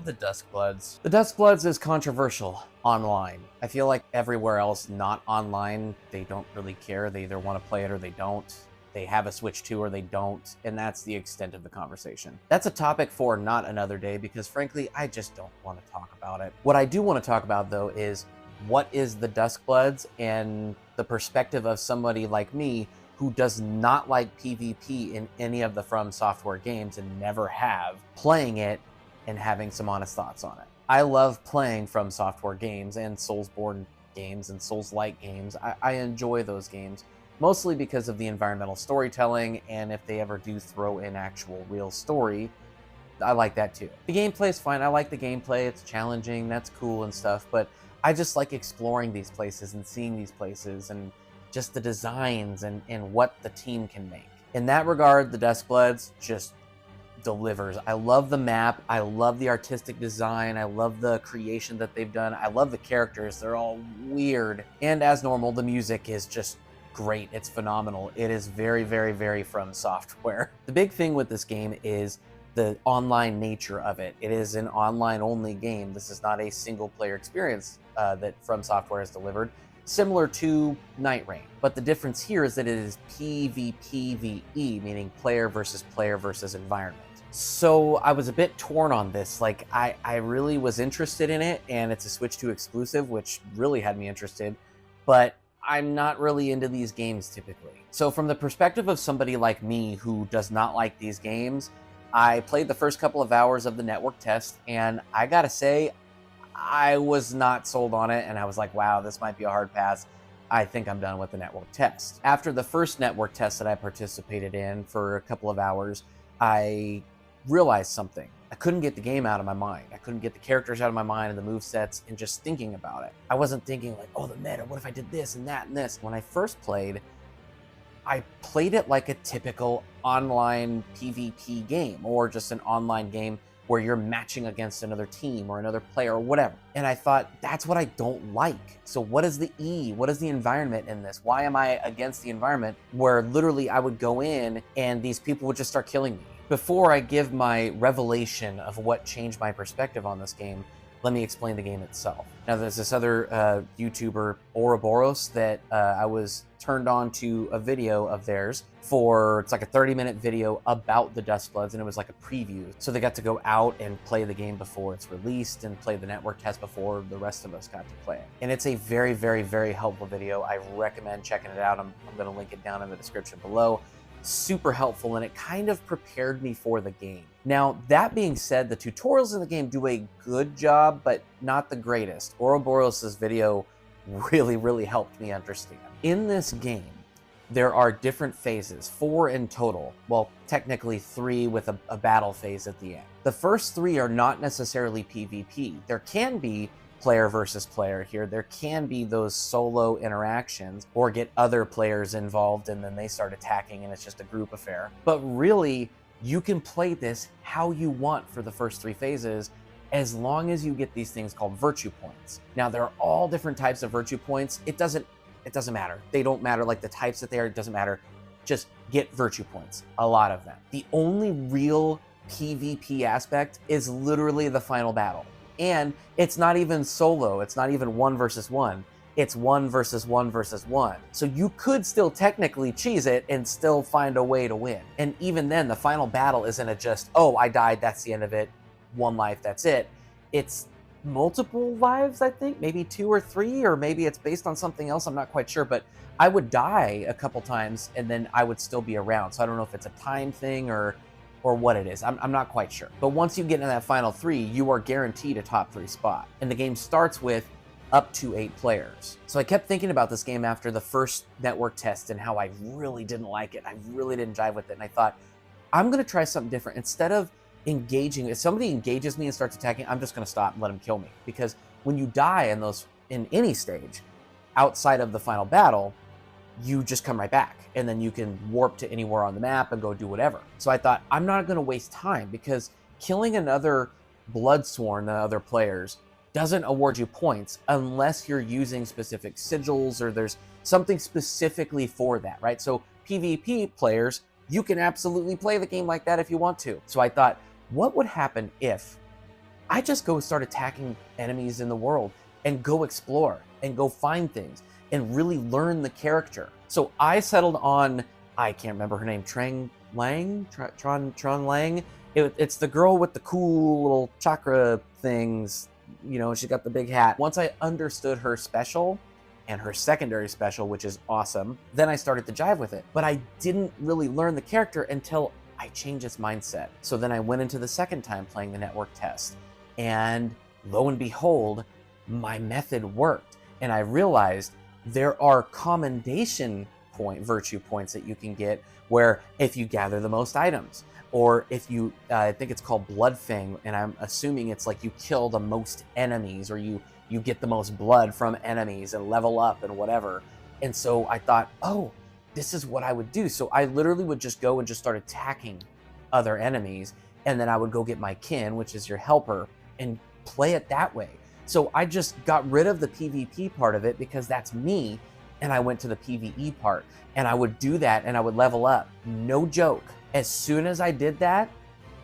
the Duskbloods. The Duskbloods is controversial online. I feel like everywhere else not online, they don't really care. They either want to play it or they don't. They have a Switch 2 or they don't, and that's the extent of the conversation. That's a topic for not another day because frankly, I just don't want to talk about it. What I do want to talk about though is what is the Duskbloods and the perspective of somebody like me who does not like PvP in any of the FromSoftware games and never have, playing it and having some honest thoughts on it. I love playing FromSoftware games and SouldBorne games and Souls-like games. I enjoy those games, mostly because of the environmental storytelling, and if they ever do throw in actual real story, I like that too. The gameplay is fine. I like the gameplay. It's challenging. That's cool and stuff, but I just like exploring these places and seeing these places and just the designs and what the team can make. In that regard, the Duskbloods just delivers. I love the map. I love the artistic design. I love the creation that they've done. I love the characters. They're all weird. And as normal, the music is just great. It's phenomenal. It is very, very, very FromSoftware. The big thing with this game is the online nature of it. It is an online-only game. This is not a single-player experience that FromSoftware has delivered, similar to Night Rain. But the difference here is that it is PvPvE, meaning player versus environment. So I was a bit torn on this. Like, I really was interested in it, and it's a Switch 2 exclusive, which really had me interested, but I'm not really into these games typically. So from the perspective of somebody like me who does not like these games, I played the first couple of hours of the network test, and I gotta say, I was not sold on it, and I was like, wow, this might be a hard pass. I think I'm done with the network test. After the first network test that I participated in for a couple of hours, I realized something. I couldn't get the game out of my mind. I couldn't get the characters out of my mind and the movesets and just thinking about it. I wasn't thinking like, oh, the meta, what if I did this and that and this? When I first played, I played it like a typical online PvP game or just an online game where you're matching against another team or another player or whatever. And I thought, that's what I don't like. So what is the E? What is the environment in this? Why am I against the environment where literally I would go in and these people would just start killing me? Before I give my revelation of what changed my perspective on this game, let me explain the game itself. Now, there's this other YouTuber, Oroboro, that I was turned on to a video of theirs for, it's like a 30-minute video about the Duskbloods, and it was like a preview. So they got to go out and play the game before it's released and play the network test before the rest of us got to play it. And it's a very, very, very helpful video. I recommend checking it out. I'm gonna link it down in the description below. Super helpful, and it kind of prepared me for the game. Now, that being said, the tutorials in the game do a good job, but not the greatest. Ouroboros' video really, really helped me understand. In this game, there are different phases, 4 in total. Well, technically 3 with a battle phase at the end. The first 3 are not necessarily PvP. There can be player versus player here. There can be those solo interactions or get other players involved and then they start attacking and it's just a group affair. But really, you can play this how you want for the first 3 phases as long as you get these things called virtue points. Now, there are all different types of virtue points. It doesn't matter. They don't matter, like the types that they are, it doesn't matter. Just get virtue points, a lot of them. The only real PvP aspect is literally the final battle. And it's not even solo. It's not even 1 versus 1. It's 1 versus 1 versus 1. So you could still technically cheese it and still find a way to win. And even then, the final battle isn't a just, oh, I died, that's the end of it. 1 life, that's it. It's multiple lives, I think. Maybe 2 or 3, or maybe it's based on something else. I'm not quite sure. But I would die a couple times and then I would still be around. So I don't know if it's a time thing or what it is. I'm not quite sure. But once you get into that final 3, you are guaranteed a top 3 spot. And the game starts with up to 8 players. So I kept thinking about this game after the first network test and how I really didn't like it. I really didn't jive with it. And I thought, I'm gonna try something different. Instead of engaging, if somebody engages me and starts attacking, I'm just gonna stop and let them kill me. Because when you die in any stage, outside of the final battle, you just come right back and then you can warp to anywhere on the map and go do whatever. So I thought, I'm not going to waste time because killing another Bloodsworn, the other players, doesn't award you points unless you're using specific sigils or there's something specifically for that, right? So PvP players, you can absolutely play the game like that if you want to. So I thought, what would happen if I just go start attacking enemies in the world and go explore and go find things and really learn the character. So I settled on, I can't remember her name, Trang Lang? Tron Lang? It's the girl with the cool little chakra things. You know, she got the big hat. Once I understood her special and her secondary special, which is awesome, then I started to jive with it. But I didn't really learn the character until I changed its mindset. So then I went into the second time playing the network test. And lo and behold, my method worked. And I realized there are commendation virtue points that you can get where if you gather the most items, or if you, I think it's called Bloodfang, and I'm assuming it's like you kill the most enemies, or you get the most blood from enemies and level up and whatever. And so I thought, oh, this is what I would do. So I literally would just go and just start attacking other enemies, and then I would go get my kin, which is your helper, and play it that way. So I just got rid of the PvP part of it because that's me, and I went to the PvE part, and I would do that and I would level up. No joke. As soon as I did that,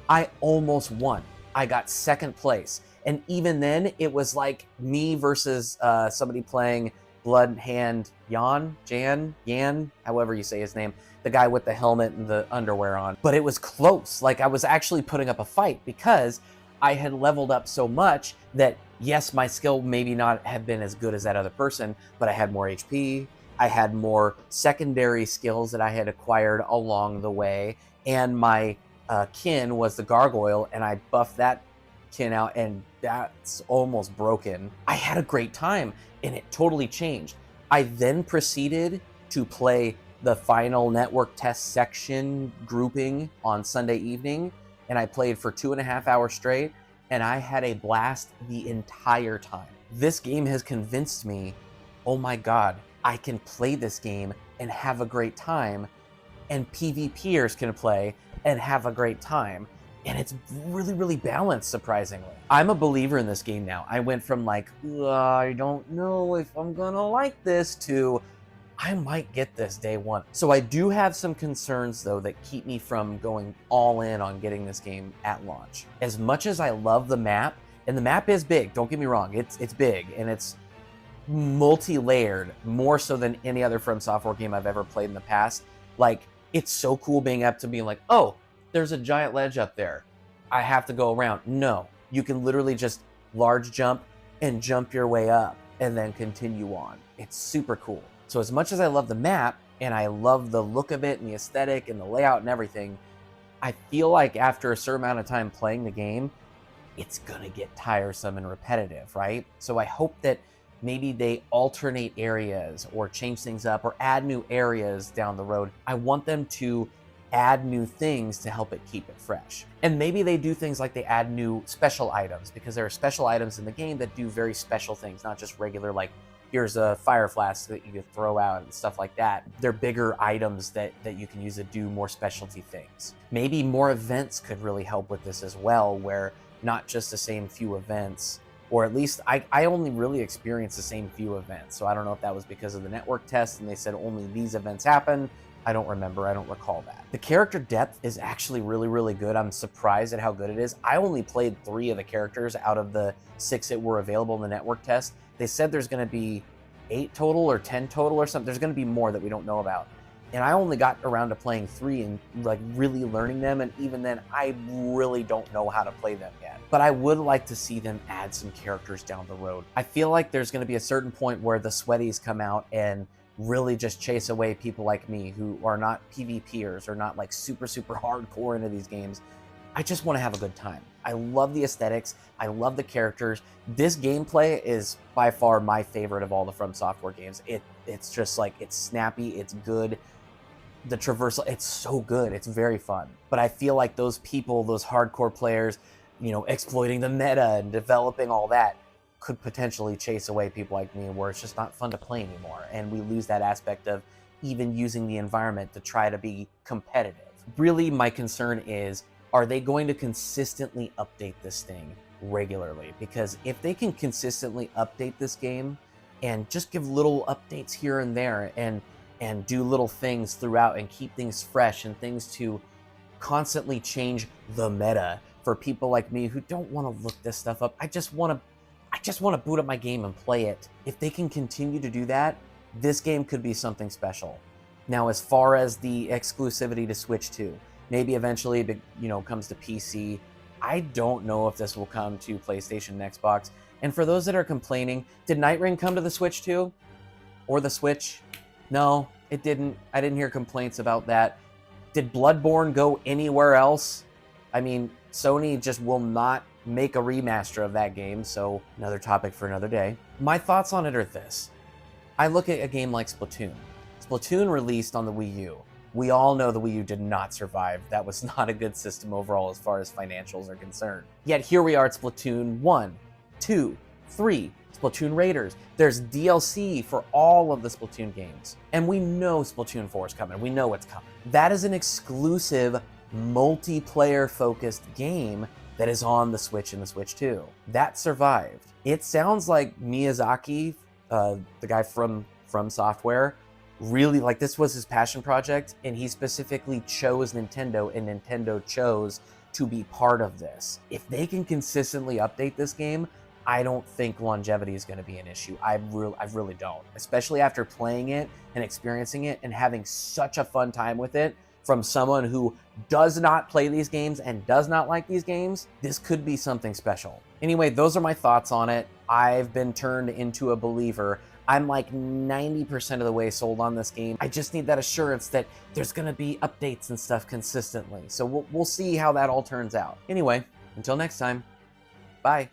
I almost won. I got second place. And even then, it was like me versus somebody playing Blood Hand Yan, however you say his name, the guy with the helmet and the underwear on. But it was close. Like, I was actually putting up a fight because I had leveled up so much that, yes, my skill maybe not have been as good as that other person, but I had more HP, I had more secondary skills that I had acquired along the way, and my kin was the gargoyle, and I buffed that kin out, and that's almost broken. I had a great time, and it totally changed. I then proceeded to play the final network test section grouping on Sunday evening, and I played for 2.5 hours straight, and I had a blast the entire time. This game has convinced me, oh my God, I can play this game and have a great time, and PvPers can play and have a great time. And it's really, really balanced, surprisingly. I'm a believer in this game now. I went from like, I don't know if I'm gonna like this, to I might get this day one. So I do have some concerns, though, that keep me from going all in on getting this game at launch. As much as I love the map, and the map is big, don't get me wrong, it's big, and it's multi-layered, more so than any other FromSoftware game I've ever played in the past. Like, it's so cool being up to being like, oh, there's a giant ledge up there, I have to go around. No, you can literally just large jump and jump your way up and then continue on. It's super cool. So as much as I love the map and I love the look of it and the aesthetic and the layout and everything, I feel like after a certain amount of time playing the game, it's gonna get tiresome and repetitive, right? So I hope that maybe they alternate areas or change things up or add new areas down the road. I want them to add new things to help it keep it fresh. And maybe they do things like they add new special items, because there are special items in the game that do very special things, not just regular, like, here's a fire flask that you can throw out and stuff like that. They're bigger items that you can use to do more specialty things. Maybe more events could really help with this as well, where not just the same few events, or at least I only really experienced the same few events. So I don't know if that was because of the network test and they said only these events happen. I don't remember, I don't recall that. The character depth is actually really, really good. I'm surprised at how good it is. I only played 3 of the characters out of the 6 that were available in the network test. They said there's gonna be 8 total or 10 total or something. There's gonna be more that we don't know about. And I only got around to playing 3 and like really learning them, and even then, I really don't know how to play them yet. But I would like to see them add some characters down the road. I feel like there's gonna be a certain point where the sweaties come out and really just chase away people like me who are not PvPers or not like super, super hardcore into these games. I just want to have a good time. I love the aesthetics. I love the characters. This gameplay is by far my favorite of all the FromSoftware games. It's just like, it's snappy, it's good. The traversal, it's so good. It's very fun. But I feel like those people, those hardcore players, you know, exploiting the meta and developing all that, could potentially chase away people like me, where it's just not fun to play anymore. And we lose that aspect of even using the environment to try to be competitive. Really, my concern is, are they going to consistently update this thing regularly? Because if they can consistently update this game and just give little updates here and there and do little things throughout and keep things fresh and things to constantly change the meta for people like me who don't want to look this stuff up. I just want to boot up my game and play it. If they can continue to do that, this game could be something special. Now, as far as the exclusivity to Switch 2, maybe eventually it, comes to PC. I don't know if this will come to PlayStation and Xbox. And for those that are complaining, did Night Ring come to the Switch 2? Or the Switch? No, it didn't. I didn't hear complaints about that. Did Bloodborne go anywhere else? I mean, Sony just will not make a remaster of that game, so another topic for another day. My thoughts on it are this. I look at a game like Splatoon. Splatoon released on the Wii U. We all know the Wii U did not survive. That was not a good system overall as far as financials are concerned. Yet here we are at Splatoon 1, 2, 3, Splatoon Raiders. There's DLC for all of the Splatoon games. And we know Splatoon 4 is coming. We know it's coming. That is an exclusive, multiplayer-focused game that is on the Switch and the Switch 2. That survived. It sounds like Miyazaki, the guy from FromSoftware, really, like, this was his passion project, and he specifically chose Nintendo, and Nintendo chose to be part of this. If they can consistently update this game, I don't think longevity is going to be an issue. I really don't. Especially after playing it and experiencing it and having such a fun time with it from someone who does not play these games and does not like these games, this could be something special. Anyway, those are my thoughts on it. I've been turned into a believer. I'm like 90% of the way sold on this game. I just need that assurance that there's going to be updates and stuff consistently. So we'll see how that all turns out. Anyway, until next time, bye.